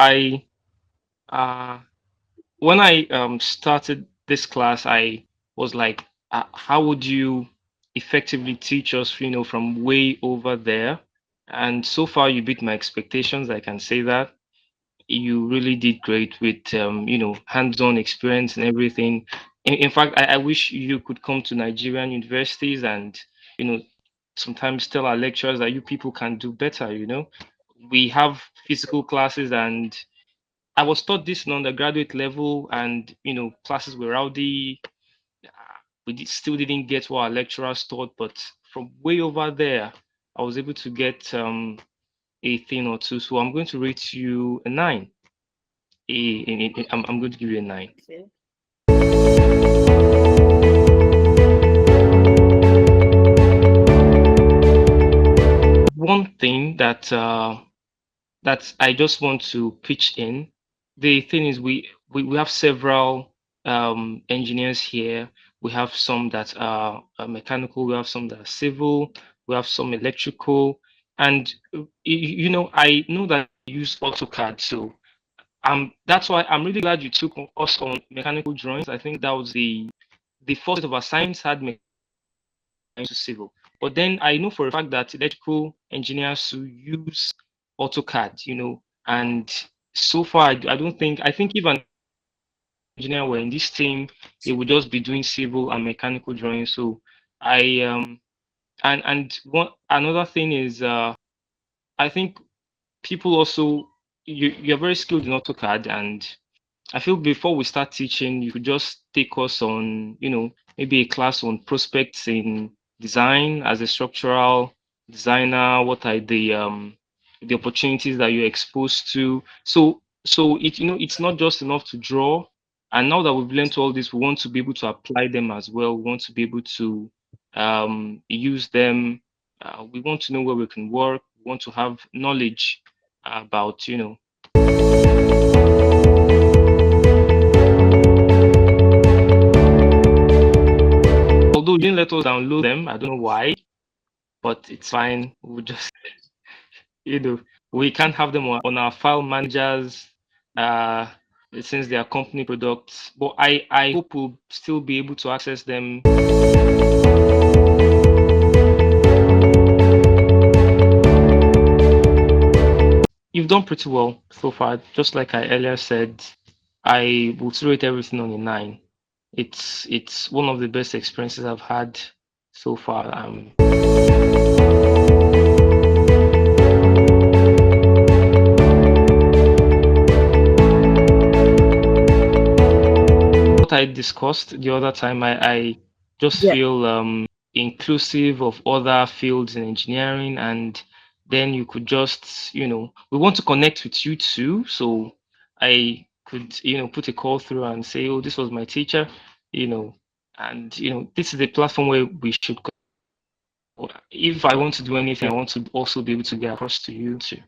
I when I started this class, I was like, how would you effectively teach us, from way over there? And so far, you beat my expectations. I can say that you really did great with, hands-on experience and everything. In fact, I wish you could come to Nigerian universities and, you know, sometimes tell our lecturers that you people can do better. We have physical classes, and I was taught this in undergraduate level, and classes were rowdy. Still didn't get what our lecturers taught, but from way over there, I was able to get a thing or two. So I'm going to rate you a nine. I'm going to give you a nine. Okay. One thing that I just want to pitch in. The thing is, we have several engineers here. We have some that are mechanical, we have some that are civil, we have some electrical, and I know that you use AutoCAD, so that's why I'm really glad you took us on mechanical drawings. I think that was the first set of assignments had mechanical to civil. But then I know for a fact that electrical engineers who use AutoCAD, and so far I don't think I think if an engineer were in this team, they would just be doing civil and mechanical drawing. So I and one another thing is I think people also you're very skilled in AutoCAD, and I feel before we start teaching, you could just take us on, maybe a class on prospects in design as a structural designer. What are the opportunities that you're exposed to? So it's not just enough to draw. And now that we've learned all this, we want to be able to apply them as well. We want to be able to use them. We want to know where we can work. We want to have knowledge about, although you didn't let us download them, I don't know why, but it's fine. We'll just, you know, we can't have them on our file managers uh, since they are company products. But I hope we'll still be able to access them. You've done pretty well so far. Just like I earlier said, I would rate everything on a nine. It's one of the best experiences I've had so far. What I discussed the other time, I just Yeah. feel inclusive of other fields in engineering, and then you could just, we want to connect with you too. So I could, put a call through and say, oh, this was my teacher, you know, and this is a platform where we should. If I want to do anything, I want to also be able to get across to you too.